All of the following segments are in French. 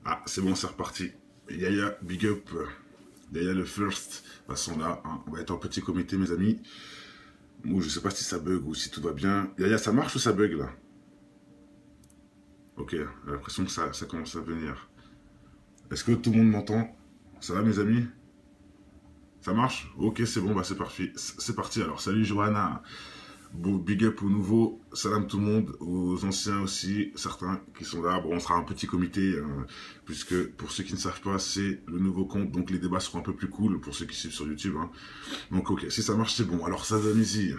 Ah, c'est bon, c'est reparti. Yaya, big up. Yaya le first. De toute façon, là, hein, on va être en petit comité, mes amis. Moi, je sais pas si ça bug ou si tout va bien. Yaya, ça marche ou ça bug, là? Ok, j'ai l'impression que ça commence à venir. Est-ce que tout le monde m'entend? Ça va, mes amis? Ça marche? Ok, c'est bon, bah c'est parti. C'est parti, alors. Salut, Johanna. Bon, big up aux nouveaux, salam tout le monde, aux anciens aussi, certains qui sont là. Bon, on sera un petit comité, puisque pour ceux qui ne savent pas, c'est le nouveau compte, donc les débats seront un peu plus cool pour ceux qui suivent sur YouTube. Hein. Donc ok, si ça marche, c'est bon. Alors Sadamizi,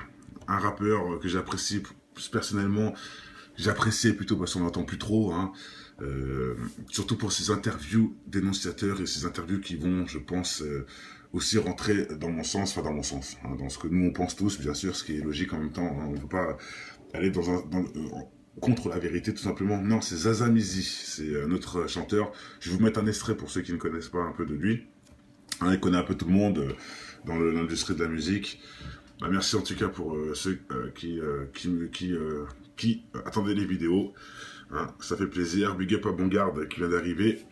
un rappeur que j'apprécie personnellement, j'appréciais plutôt parce qu'on n'entend plus trop, hein. Surtout pour ses interviews d'énonciateurs et ses interviews qui vont, je pense, aussi rentrer dans mon sens, enfin dans mon sens, hein, dans ce que nous on pense tous, bien sûr, ce qui est logique en même temps, hein, on ne peut pas aller contre la vérité tout simplement. Non, c'est Zaza Mizi, c'est notre chanteur. Je vais vous mettre un extrait pour ceux qui ne connaissent pas un peu de lui. Hein, il connaît un peu tout le monde dans l'industrie de la musique. Bah, merci en tout cas pour ceux qui attendaient les vidéos. Hein, ça fait plaisir. Big up à Bongarde qui vient d'arriver.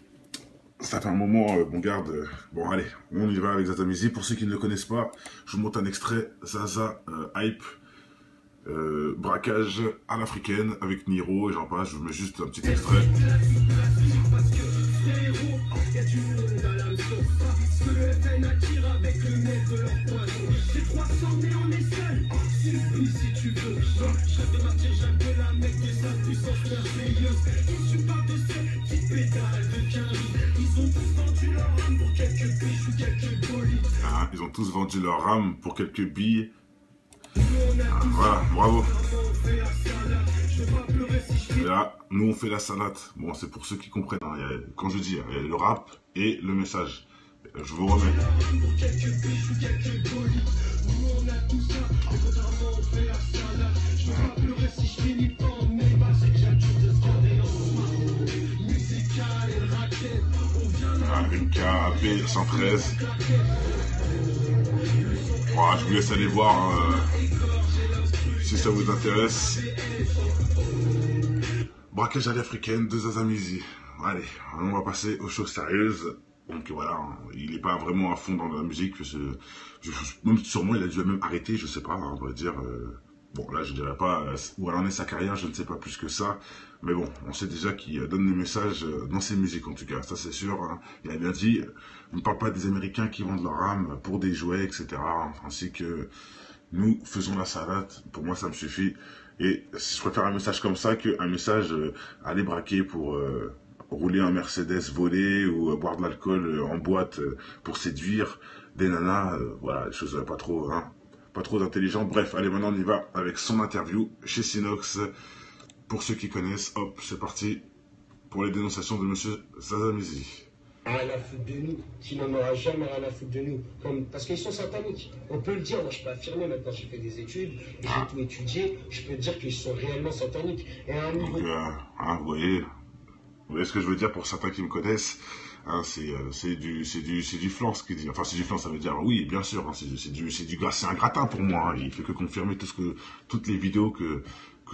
Ça fait un moment, Bongarde. Bon, allez, on y va avec Zaza Mizi. Pour ceux qui ne le connaissent pas, je vous montre un extrait. Zaza Hype, braquage à l'africaine avec Niro et j'en passe. Je vous mets juste un petit extrait. Ah, ils ont tous vendu leur âme pour quelques billes. Ah, voilà, bravo. Et là, nous on fait la salade. Bon, c'est pour ceux qui comprennent. Hein. Quand je dis, il y a le rap et le message. Je vous remets. Ah, MKAP 113. Voilà, je vous laisse aller voir hein, si ça vous intéresse. Braquage à l'africaine de Zaza Mizi. Allez, on va passer aux choses sérieuses. Donc voilà, hein, il n'est pas vraiment à fond dans la musique. Même sûrement, il a dû même arrêter, je sais pas, hein, on va dire. Bon, là, je dirais pas où elle en est sa carrière, je ne sais pas plus que ça. Mais bon, on sait déjà qu'il donne des messages dans ses musiques, en tout cas. Ça, c'est sûr. Hein. Il a bien dit, on ne parle pas des Américains qui vendent leur âme pour des jouets, etc. Ainsi que nous faisons la salade. Pour moi, ça me suffit. Et je préfère un message comme ça qu'un message aller braquer pour rouler un Mercedes volé ou boire de l'alcool en boîte pour séduire des nanas. Voilà, des choses pas trop... Hein, pas trop intelligent. Bref, allez, maintenant on y va avec son interview chez Sinox. Pour ceux qui connaissent, hop, c'est parti pour les dénonciations de monsieur Zaza Mizi. Rien à foutre de nous, qui n'en aura jamais rien à foutre de nous. Parce qu'ils sont sataniques. On peut le dire, moi je peux affirmer maintenant, j'ai fait des études, j'ai tout étudié, je peux dire qu'ils sont réellement sataniques. Et à un niveau... Donc, hein, vous voyez ce que je veux dire pour certains qui me connaissent. Hein, c'est du flan ce qu'il dit. Enfin, c'est du flan, ça veut dire oui, bien sûr. Hein, c'est un gratin pour moi. Hein, il fait que confirmer toutes les vidéos que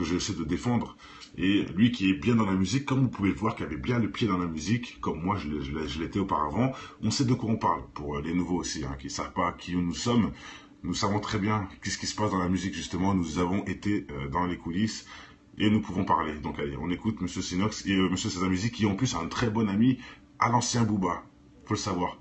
j'essaie de défendre. Et lui qui est bien dans la musique, comme vous pouvez le voir, qui avait bien le pied dans la musique, comme moi je l'étais auparavant, on sait de quoi on parle. Pour les nouveaux aussi, hein, qui ne savent pas qui nous sommes, nous savons très bien qu'est-ce qui se passe dans la musique justement. Nous avons été dans les coulisses. Et nous pouvons parler. Donc allez, on écoute Monsieur Sinox et Monsieur Zaza Mizi qui en plus a un très bon ami à l'ancien Booba. Faut le savoir.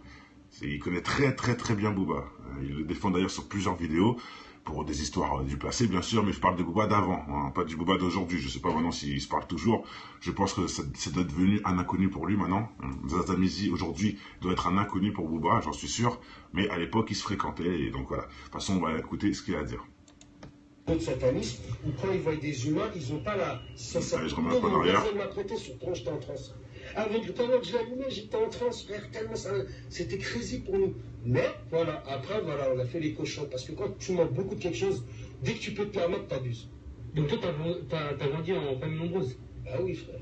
Il connaît très bien Booba. Il le défend d'ailleurs sur plusieurs vidéos pour des histoires du passé bien sûr, mais je parle de Booba d'avant, hein, pas du Booba d'aujourd'hui. Je sais pas maintenant s'il se parle toujours. Je pense que c'est devenu un inconnu pour lui maintenant. Zaza Mizi aujourd'hui doit être un inconnu pour Booba, j'en suis sûr. Mais à l'époque, ils se fréquentaient et donc voilà. De toute façon, on va écouter ce qu'il a à dire. De satanisme, ou quand ils voient des humains, ils n'ont pas la Allez, je remets un peu en arrière. m'a prêté sur ton, j'étais en transe. Pendant que je l'allumais, j'étais en transe, frère, tellement ça, c'était crazy pour nous. Mais voilà, après, voilà, on a fait les cochons. Parce que quand tu manques beaucoup de quelque chose, dès que tu peux te permettre, t'abuses. Donc toi, t'as grandi en famille nombreuse? Ah oui, frère.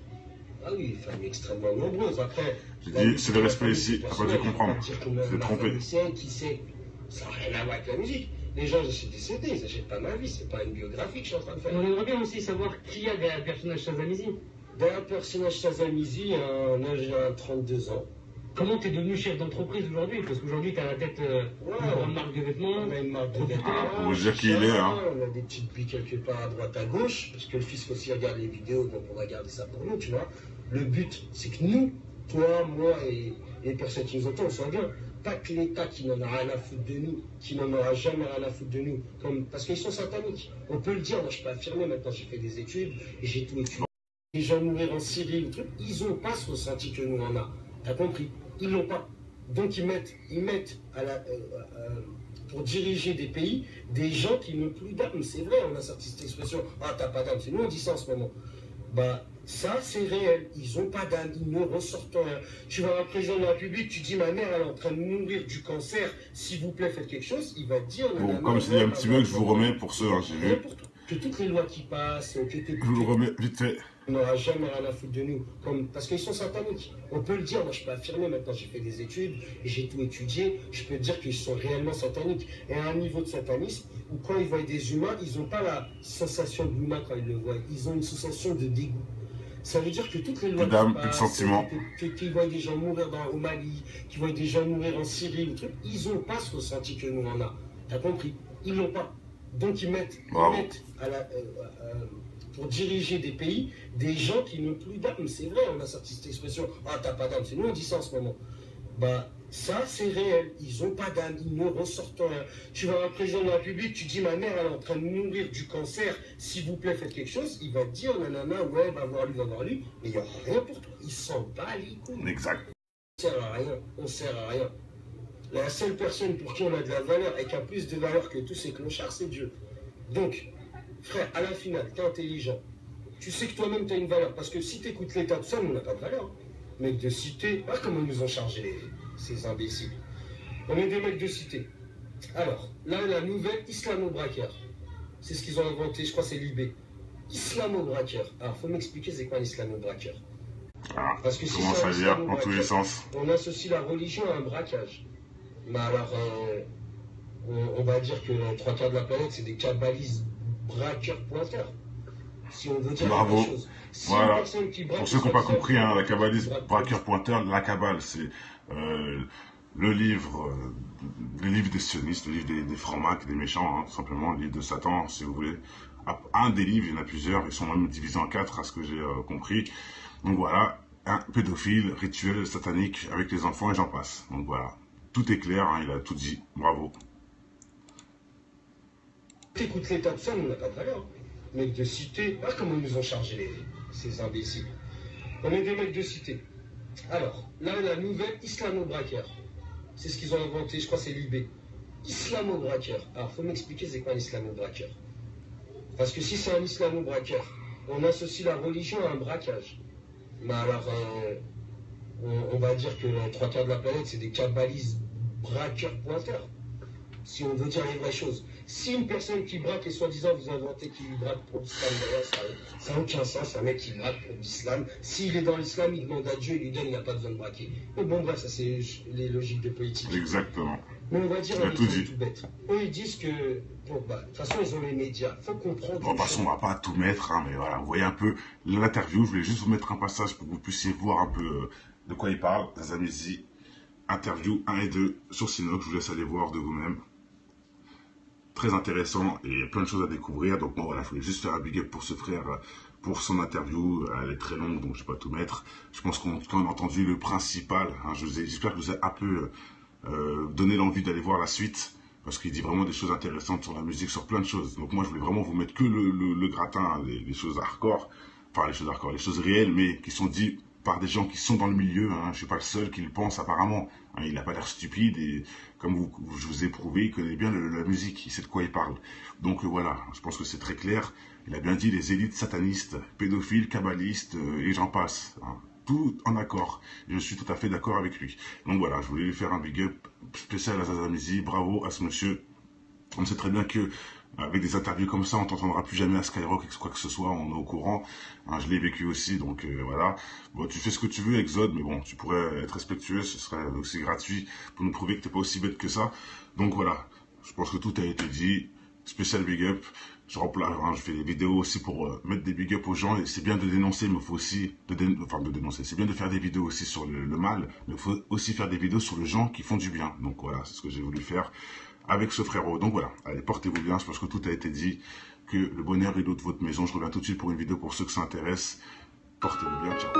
Ah oui, famille extrêmement nombreuse. Après, j'ai dit, c'est le respect ici, t'as pas dû comprendre. C'est trompé. Qui sait, ça n'a rien à voir avec la musique. Les gens, je suis décédé, ils n'achètent pas ma vie, c'est pas une biographie que je suis en train de faire. On aimerait bien aussi savoir qui a des personnages Zaza Mizi. d'un personnage Shazamizi, un âge de 32 ans. Comment t'es devenu chef d'entreprise aujourd'hui? Parce qu'aujourd'hui, t'as la tête d'une grande marque de vêtements. On a une marque de producteur. vêtements. On va dire qui il est, hein. On a des petites billes quelque part à droite à gauche, parce que le fisc aussi regarde les vidéos, donc on va garder ça pour nous, tu vois. Le but, c'est que nous, toi, moi et les personnes qui nous entendent, on soit bien. Pas que l'État qui n'en a rien à foutre de nous, qui n'en aura jamais rien à foutre de nous, parce qu'ils sont sataniques. On peut le dire, moi je peux affirmer, maintenant j'ai fait des études, et j'ai tout étudié. Les gens mourir en Syrie, le truc, ils n'ont pas ce ressenti que nous on a. T'as compris? Ils l'ont pas. Donc ils mettent pour diriger des pays des gens qui n'ont plus d'âme. C'est vrai, on a sorti cette expression, ah t'as pas d'âme, c'est nous on dit ça en ce moment. Bah ça c'est réel, ils n'ont pas d'âme, ils ne ressortent rien. Tu vas à un président de la République, tu dis ma mère elle est en train de mourir du cancer, s'il vous plaît faites quelque chose, il va te dire... Bon, comme il y a un petit bug, je vous remets pour ceux, hein, j'ai vu. Que toutes les lois qui passent, Je vous le remets vite fait. On n'aura jamais rien à foutre de nous, parce qu'ils sont sataniques. On peut le dire, moi je peux affirmer, maintenant j'ai fait des études, et j'ai tout étudié, je peux dire qu'ils sont réellement sataniques. Et à un niveau de satanisme, où quand ils voient des humains, ils n'ont pas la sensation de l'humain quand ils le voient, ils ont une sensation de dégoût. Ça veut dire que toutes les lois Plus d'âme, qui plus de passent, sentiments. qu'ils voient des gens mourir au Mali, qu'ils voient des gens mourir en Syrie, le truc, ils n'ont pas ce ressenti que nous on a. T'as compris? Ils l'ont pas. Donc ils mettent pour diriger des pays des gens qui n'ont plus d'âme. C'est vrai, on a sorti cette expression, ah t'as pas d'âme, c'est nous on dit ça en ce moment. Bah ça c'est réel, ils n'ont pas d'âme, ils ne ressortent rien. Tu vas à un président de la République, tu dis ma mère elle est en train de mourir du cancer, s'il vous plaît faites quelque chose, il va te dire nanana, ouais va voir lui, mais il n'y aura rien pour toi, il s'en bat les couilles. Exact. On sert à rien, on sert à rien. La seule personne pour qui on a de la valeur et qui a plus de valeur que tous ces clochards, c'est Dieu. Donc, frère, à la finale, t'es intelligent. Tu sais que toi-même, t'as une valeur. Parce que si t'écoutes l'État, tout ça, on n'a pas de valeur. Mecs de cité, ah, comment ils nous ont chargé ces imbéciles. On est des mecs de cité. Alors, là, la nouvelle islamo-braqueur. C'est ce qu'ils ont inventé, je crois que c'est l'IB. Islamo-braqueur. Alors, faut m'expliquer c'est quoi un islamo-braqueur. Ah, Parce que si comment ça vient dans tous les sens. On associe la religion à un braquage. Mais alors, on va dire que les 3 quarts de la planète, c'est des kabbalistes braqueurs pointeurs. Si on veut dire Bravo. quelque chose. Si Voilà. une personne qui braque, Pour ceux qui n'ont pas compris, hein, la kabbaliste braqueur pointeur, la Kabbale, c'est le livre des sionistes, le livre des francs-macs, des méchants, hein, tout simplement, le livre de Satan, si vous voulez. Un des livres, il y en a plusieurs, ils sont même divisés en 4, à ce que j'ai compris. Donc voilà, un pédophile, rituel satanique avec les enfants et j'en passe. Donc voilà, tout est clair, hein, il a tout dit, bravo. T'écoutes l'État de ça, on n'a pas de valeur. Mecs de cité, ah, comment ils nous ont chargé ces imbéciles. On est des mecs de cité. Alors, là, la nouvelle islamo-braqueur. C'est ce qu'ils ont inventé, je crois que c'est l'IB. Islamo-braqueur. Alors, faut m'expliquer c'est quoi un islamo-braqueur. Parce que si c'est un islamo-braqueur, on associe la religion à un braquage. Mais alors, on va dire que les 3 quarts de la planète, c'est des kabbalistes braqueurs pointeurs. Si on veut dire les vraies choses. Si une personne qui braque et soi-disant vous inventez qu'il braque pour l'islam, ça n'a aucun sens, un mec qui braque pour l'islam. S'il est dans l'islam, il demande à Dieu, il lui donne, il n'a pas besoin de braquer. Mais bon, bref, ça c'est les logiques de politique. Exactement. Mais on va dire un truc tout bête. Eux, ils disent que, bon, bah, de toute façon, ils ont les médias. Il faut comprendre. Bon, de toute façon, on va pas tout mettre, hein, mais voilà, vous voyez un peu l'interview. Je voulais juste vous mettre un passage pour que vous puissiez voir un peu de quoi il parle. Zamizi, interview 1 et 2 sur Sinoc. Je vous laisse aller voir de vous-même. Très intéressant et il y a plein de choses à découvrir. Donc moi voilà, je voulais juste faire un big up pour ce frère, pour son interview. Elle est très longue, donc je ne vais pas tout mettre. Je pense qu'on a entendu le principal. Hein, j'espère que vous avez un peu donné l'envie d'aller voir la suite. Parce qu'il dit vraiment des choses intéressantes sur la musique, sur plein de choses. Donc moi je voulais vraiment vous mettre que le gratin, hein, les choses hardcore. Enfin les choses hardcore, les choses réelles, mais qui sont dites par des gens qui sont dans le milieu. Hein. Je ne suis pas le seul qui le pense apparemment. Hein, il n'a pas l'air stupide et comme je vous ai prouvé, il connaît bien la musique, il sait de quoi il parle. Donc voilà, je pense que c'est très clair. Il a bien dit les élites satanistes, pédophiles, kabbalistes et j'en passe. Hein. Tout en accord. Et je suis tout à fait d'accord avec lui. Donc voilà, je voulais lui faire un big up spécial à Zazamizi. Bravo à ce monsieur. On sait très bien que avec des interviews comme ça, on t'entendra plus jamais à Skyrock, quoi que ce soit, on est au courant. Hein, je l'ai vécu aussi, donc voilà. Bon, tu fais ce que tu veux, Exode, mais bon, tu pourrais être respectueux, ce serait aussi gratuit pour nous prouver que t'es pas aussi bête que ça. Donc voilà, je pense que tout a été dit. spécial big up. Je fais des vidéos aussi pour mettre des big up aux gens. Et c'est bien de dénoncer, mais il faut aussi de dénoncer. C'est bien de faire des vidéos aussi sur le mal, mais il faut aussi faire des vidéos sur les gens qui font du bien. Donc voilà, c'est ce que j'ai voulu faire avec ce frérot. Donc voilà, allez, portez-vous bien. Je pense que tout a été dit. Que le bonheur est l'eau de votre maison. Je reviens tout de suite pour une vidéo pour ceux que ça intéresse. Portez-vous bien. Ciao.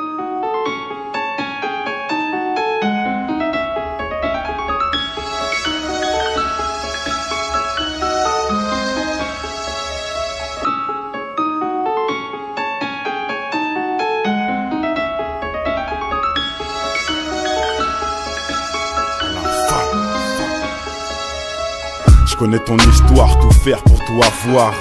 Je connais ton histoire, tout faire pour tout avoir.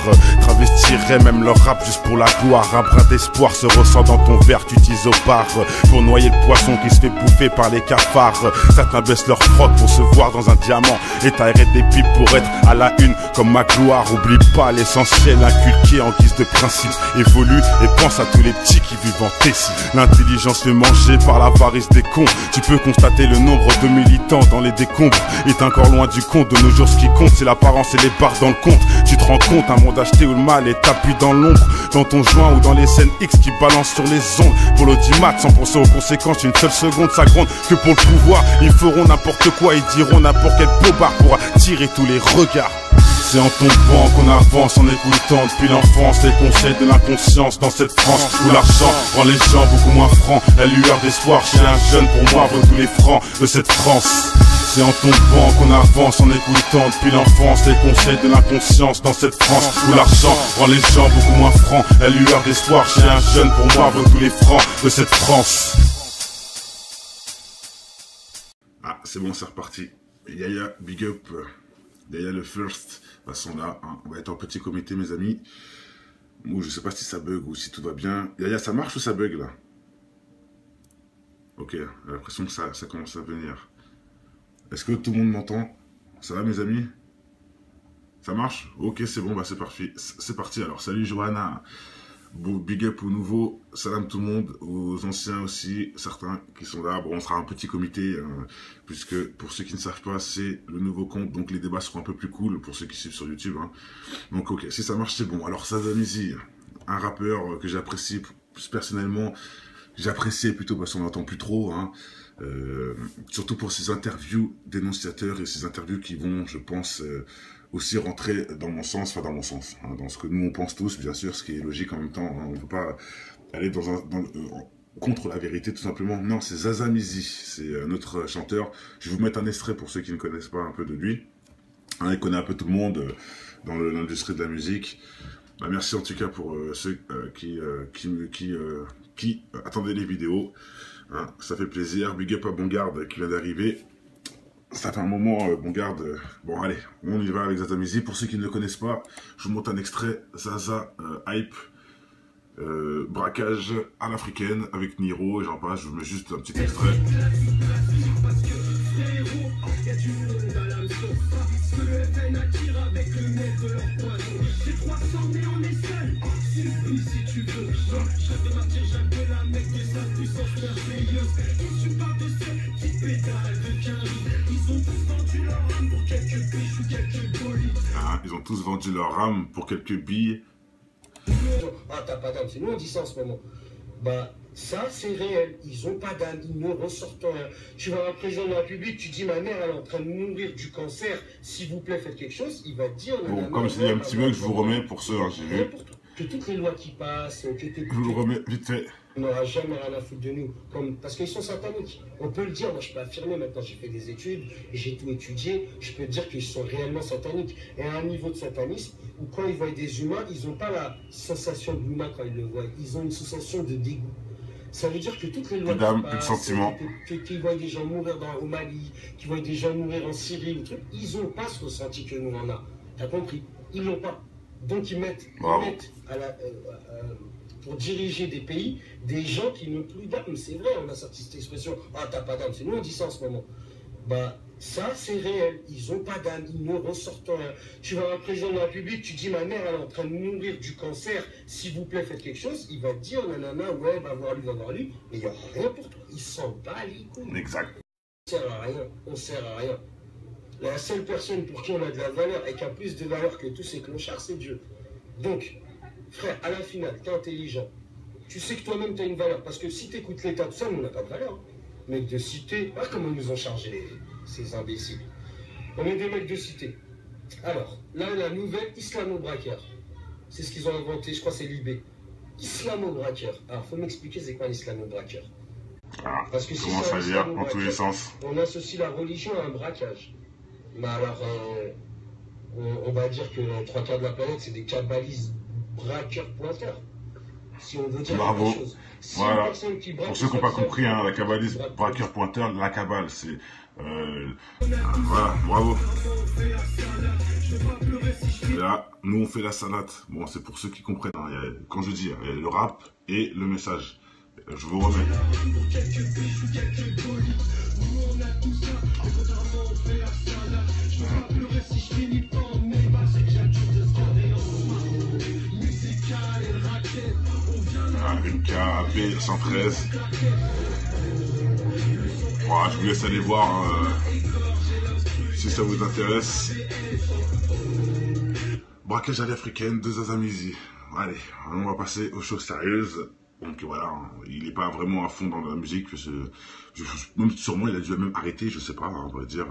Travestirais même leur rap juste pour la gloire. Un brin d'espoir se ressent dans ton verre, tu t'isopares pour noyer le poisson qui se fait bouffer par les cafards. Certains baissent leur froc pour se voir dans un diamant et t'arrêtes des pipes pour être à la une comme ma gloire. Oublie pas l'essentiel inculqué en guise de principe. Évolue et pense à tous les petits qui vivent en Tessie. L'intelligence fait manger par l'avarice des cons. Tu peux constater le nombre de militants dans les décombres est encore loin du compte. De nos jours ce qui compte c'est l'apparence et les barres dans le compte. Tu te rends compte, un monde acheté où le mal est tapis dans l'ombre, dans ton joint ou dans les scènes X qui balancent sur les ondes. Pour l'audimat, sans penser aux conséquences, une seule seconde ça gronde. Que pour le pouvoir, ils feront n'importe quoi, ils diront n'importe quel bobard pour attirer tous les regards. C'est en tombant qu'on avance en écoutant depuis l'enfance les conseils de l'inconscience dans cette France où l'argent rend les gens beaucoup moins francs. La lueur d'espoir chez un jeune pour moi vaut tous les francs de cette France. C'est en tombant qu'on avance en écoutant depuis l'enfance les conseils de l'inconscience dans cette France où l'argent rend les gens beaucoup moins francs. La lueur d'espoir chez un jeune pour moi vaut tous les francs de cette France. Ah, c'est bon, c'est reparti. Yaya, big up. Yaya le first. De toute façon là, hein, on va être en petit comité mes amis. Ou je sais pas si ça bug ou si tout va bien. Yaya, ça marche ou ça bug là? Ok, j'ai l'impression que ça commence à venir. Est-ce que tout le monde m'entend? Ça va mes amis? Ça marche? Ok, c'est bon, bah c'est parti. C'est parti alors. Salut Johanna. Bon, big up aux nouveaux, salam tout le monde, aux anciens aussi, certains qui sont là. Bon, on sera un petit comité, puisque pour ceux qui ne savent pas, c'est le nouveau compte, donc les débats seront un peu plus cool pour ceux qui suivent sur YouTube. Hein. Donc ok, si ça marche, c'est bon. Alors Sadamizi, un rappeur que j'apprécie personnellement, j'appréciais plutôt parce qu'on n'entend plus trop, hein. Surtout pour ses interviews d'énonciateurs et ses interviews qui vont, je pense, aussi rentrer dans mon sens, enfin dans mon sens, hein, dans ce que nous on pense tous, bien sûr, ce qui est logique en même temps, hein, on ne peut pas aller contre la vérité tout simplement. Non, c'est Zazamizi, c'est notre chanteur. Je vais vous mettre un extrait pour ceux qui ne connaissent pas un peu de lui. Hein, il connaît un peu tout le monde dans l'industrie de la musique. Bah, merci en tout cas pour ceux qui attendaient les vidéos. Hein, ça fait plaisir. Big up à Bongarde qui vient d'arriver. Ça fait un moment, Bongarde. Bon, allez, on y va avec Zazamizi. Pour ceux qui ne le connaissent pas, je vous montre un extrait. Zaza, hype, braquage à l'africaine avec Niro et j'en passe. Je vous mets juste un petit extrait. Ah, ils ont tous vendu leur âme pour quelques billes. Ah, t'as pas d'âme, c'est nous on dit ça en ce moment. Bah, ça c'est réel, ils ont pas d'âme, ils ne ressortent rien. Tu vas à un président de la République, tu dis ma mère elle est en train de mourir du cancer, s'il vous plaît faites quelque chose, il va te dire... Bon, comme s'il y a un petit bug, je vous remets pour ceux, hein, j'ai vu. Que toutes les lois qui passent, je vous le remets vite fait. On n'aura jamais rien à foutre de nous, parce qu'ils sont sataniques. On peut le dire, moi je peux affirmer maintenant, j'ai fait des études, j'ai tout étudié, je peux dire qu'ils sont réellement sataniques. Et à un niveau de satanisme, où quand ils voient des humains, ils n'ont pas la sensation de l'humain quand ils le voient, ils ont une sensation de dégoût. Ça veut dire que toutes les lois plus d'âme, plus de sentiments. Qu'ils voient des gens mourir au Mali, qu'ils voient des gens mourir en Syrie, ils n'ont pas ce ressenti que nous on a. T'as compris? Ils l'ont pas. Donc ils mettent pour diriger des pays, des gens qui n'ont plus d'âme. C'est vrai, on a sorti cette expression, ah t'as pas d'âme, c'est nous on dit ça en ce moment. Bah ça c'est réel, ils ont pas d'âme, ils ne ressortent rien. Tu vas à un président de la République, tu dis ma mère elle est en train de mourir du cancer, s'il vous plaît faites quelque chose, il va te dire nanana, ouais va voir lui, mais il n'y aura rien pour toi, il s'en bat les couilles. Exact. On sert à rien, on sert à rien. La seule personne pour qui on a de la valeur et qui a plus de valeur que tous ces clochards, c'est Dieu. Donc, frère, à la finale, t'es intelligent. Tu sais que toi-même, t'as une valeur. Parce que si t'écoutes l'État, tout ça, on n'a pas de valeur. Mecs de cité, ah, comment ils nous ont chargé ces imbéciles. On est des mecs de cité. Alors, là, la nouvelle islamo-braqueur. C'est ce qu'ils ont inventé, je crois que c'est Libé. Islamo-braqueur. Alors, faut m'expliquer c'est quoi un islamo-braqueur. Ah, Parce que si commence à lire dans tous les sens. On associe la religion à un braquage. Mais alors, on va dire que 3/4 de la planète, c'est des kabbalistes braqueurs-pointeurs. Si on veut dire Bravo. quelque chose. Si Voilà. une personne qui braque, Pour ceux qui n'ont pas compris, hein, la kabbaliste, braqueur-pointeur, la kabbale, c'est... voilà, bravo. Et là, nous on fait la salade. Bon, c'est pour ceux qui comprennent. Hein. Quand je dis, il y a le rap et le message. Je vous remets. MKB 113. Voilà, je vous laisse aller voir hein, si ça vous intéresse. Braquage à l'africaine de Zazamizi. Allez, on va passer aux choses sérieuses. Donc voilà, il n'est pas vraiment à fond dans la musique. Même sûrement, il a dû même arrêter, je sais pas, on va dire.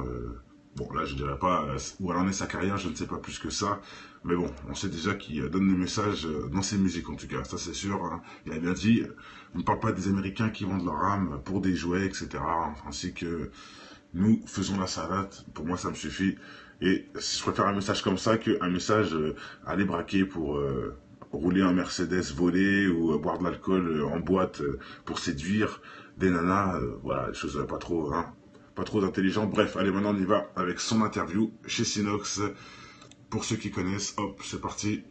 Bon, là, je dirais pas où elle en est sa carrière, je ne sais pas plus que ça. Mais bon, on sait déjà qu'il donne des messages dans ses musiques, en tout cas. Ça, c'est sûr. Hein. Il a bien dit, on ne parle pas des Américains qui vendent leur âme pour des jouets, etc. Ainsi que nous faisons la salade. Pour moi, ça me suffit. Et je préfère un message comme ça qu'un message aller braquer pour... rouler un Mercedes volé ou boire de l'alcool en boîte pour séduire des nanas, voilà, des choses pas trop, hein, pas trop intelligentes. Bref, allez, maintenant on y va avec son interview chez Sinox. Pour ceux qui connaissent, hop, c'est parti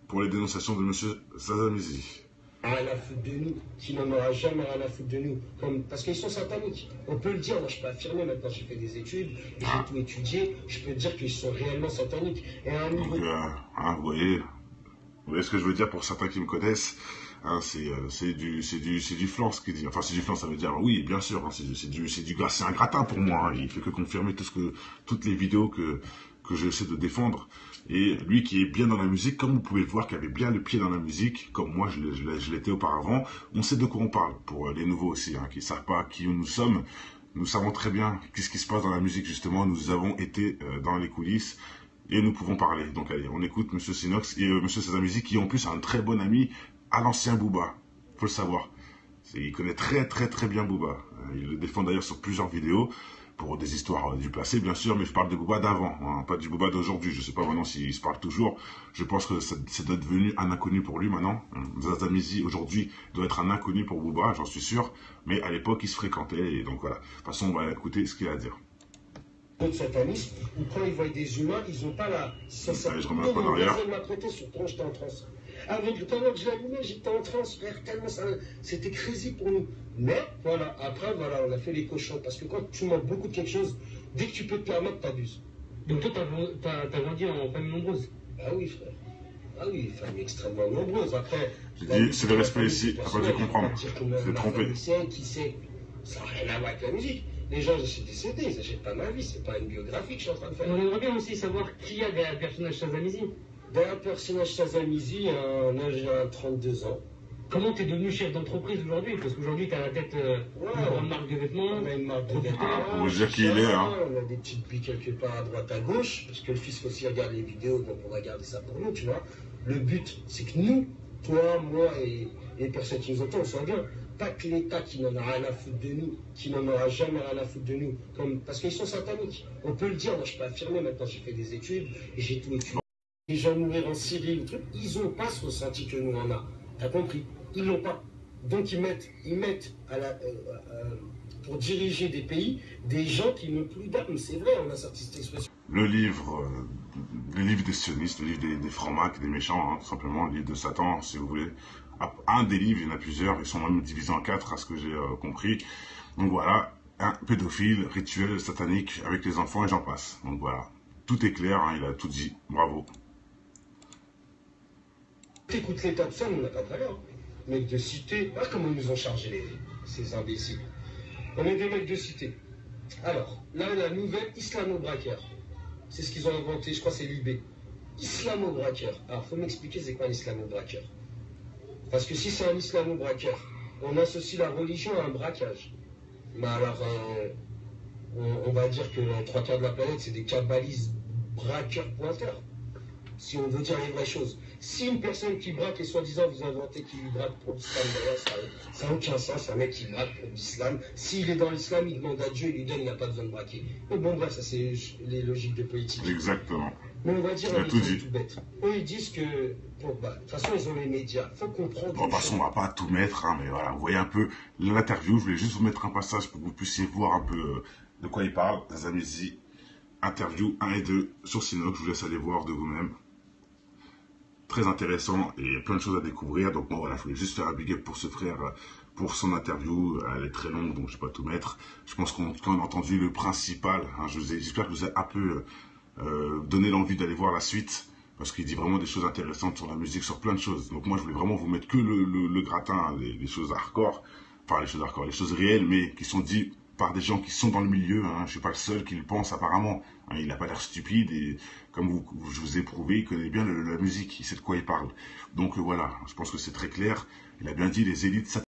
pour les dénonciations de monsieur Zazamizi. Rien à foutre de nous, qui n'en aura jamais rien à foutre de nous. Parce qu'ils sont sataniques. On peut le dire, moi je peux affirmer maintenant, j'ai fait des études, j'ai tout étudié, je peux dire qu'ils sont réellement sataniques. Et à un niveau... Donc, hein, vous voyez ce que je veux dire pour certains qui me connaissent, hein, c'est du flan ce qu'il dit. Enfin, c'est du flan, ça veut dire oui, bien sûr, hein, c'est un gratin pour moi. Hein, il fait que confirmer toutes les vidéos que j'essaie de défendre. Et lui qui est bien dans la musique, comme vous pouvez le voir, qui avait bien le pied dans la musique, comme moi je l'étais auparavant, on sait de quoi on parle. Pour les nouveaux aussi, hein, qui ne savent pas qui nous sommes, nous savons très bien qu'est-ce qui se passe dans la musique justement. Nous avons été dans les coulisses. Et nous pouvons parler. Donc allez, on écoute Monsieur Sinox et Monsieur Zazamizi qui en plus a un très bon ami à l'ancien Booba. Faut le savoir. Il connaît très bien Booba. Il le défend d'ailleurs sur plusieurs vidéos pour des histoires du passé bien sûr, mais je parle de Booba d'avant, hein, pas du Booba d'aujourd'hui. Je sais pas maintenant s'il se parle toujours. Je pense que c'est devenu un inconnu pour lui maintenant. Zazamizi aujourd'hui doit être un inconnu pour Booba, j'en suis sûr. Mais à l'époque, ils se fréquentaient et donc voilà. De toute façon, on va écouter ce qu'il a à dire. D'autres satanistes, ou quand ils voient des humains, ils n'ont pas la Allez, je remets la pointe arrière. m'a prêté sur quand j'étais en transe. Pendant que je l'allumais, j'étais en transe, frère, tellement ça, c'était crazy pour nous. Mais voilà, après, voilà, on a fait les cochons. Parce que quand tu manques beaucoup de quelque chose, dès que tu peux te permettre, t'abuses. Donc toi, t'as grandi en famille nombreuse? Ah oui, frère. Ah oui, famille extrêmement nombreuse. Après, j'ai dit, c'est le respect ici, t'as pas dû comprendre. C'est trompé. Qui sait, ça n'a rien à voir avec la musique. Les gens, je suis décédé, ils n'achètent pas ma vie, c'est pas une biographie que je suis en train de faire. On aimerait bien aussi savoir qui y a derrière le personnage Zazamizi. Derrière le personnage Zazamizi, un âge de 32 ans. Comment t'es devenu chef d'entreprise aujourd'hui? Parce qu'aujourd'hui, t'as la tête d'une grande marque de vêtements. On a une marque de vêtements. Pour vous dire qui il est, hein. On a des petites billes quelque part à droite à gauche, parce que le fisc aussi regarde les vidéos, donc on va garder ça pour nous, tu vois. Le but, c'est que nous, toi, moi et les personnes qui nous entendent, on soit bien. Pas que l'État qui n'en a rien à foutre de nous, qui n'en aura jamais rien à foutre de nous, parce qu'ils sont sataniques. On peut le dire, moi je peux affirmer maintenant, j'ai fait des études et j'ai tout étudié. Les gens mourir en Syrie, le truc, ils n'ont pas ce ressenti que nous on a. T'as compris? Ils l'ont pas. Donc ils mettent pour diriger des pays des gens qui n'ont plus d'âme. C'est vrai, on a sorti cette expression. Le livre des sionistes, le livre des francs-macs, des méchants, hein, tout simplement, le livre de Satan, si vous voulez. Un des livres, il y en a plusieurs, ils sont même divisés en 4, à ce que j'ai compris. Donc voilà, un pédophile, rituel satanique avec les enfants et j'en passe. Donc voilà, tout est clair, hein, il a tout dit, bravo. T'écoutes l'État de ça, on n'a pas de valeur. Mecs de cité, ah comment ils nous ont chargé ces imbéciles. On est des mecs de cité. Alors, là, la nouvelle islamo-braqueur. C'est ce qu'ils ont inventé, je crois que c'est l'IB. Islamo-braqueur. Alors, faut m'expliquer c'est quoi un islamo-braqueur. Parce que si c'est un islamo-braqueur, on associe la religion à un braquage. Mais alors, on va dire que les 3 quarts de la planète, c'est des kabbalistes braqueurs-pointeurs. Si on veut dire les vraies choses. Si une personne qui braque et soi-disant vous inventez qu'il braque pour l'islam, ça n'a aucun sens, un mec qui braque pour l'islam. S'il est dans l'islam, il demande à Dieu, il lui donne, il n'a pas besoin de braquer. Mais bon, bref, ça c'est les logiques de politique. Exactement. Mais on va dire tout dit. tout bête. Eux, ils disent que, bon, bah, de toute façon, ils ont les médias. Faut comprendre. Bon, de toute façon, on va pas tout mettre, hein, mais voilà, vous voyez un peu l'interview. Je voulais juste vous mettre un passage pour que vous puissiez voir un peu de quoi il parle. Zamizi, interview 1 et 2 sur Sinoc. Je vous laisse aller voir de vous-même. Très intéressant et il y a plein de choses à découvrir. Donc moi voilà, je voulais juste faire un big up pour ce frère, pour son interview. Elle est très longue, donc je ne vais pas tout mettre. Je pense qu'on a entendu le principal. Hein, j'espère que vous avez un peu donné l'envie d'aller voir la suite. Parce qu'il dit vraiment des choses intéressantes sur la musique, sur plein de choses. Donc moi je voulais vraiment vous mettre que le gratin, hein, les choses hardcore. Enfin les choses hardcore, les choses réelles, mais qui sont dites par des gens qui sont dans le milieu. Hein. Je ne suis pas le seul qui le pense apparemment. Hein, il n'a pas l'air stupide et comme je vous ai prouvé, il connaît bien la musique, il sait de quoi il parle. Donc voilà, je pense que c'est très clair. Il a bien dit les élites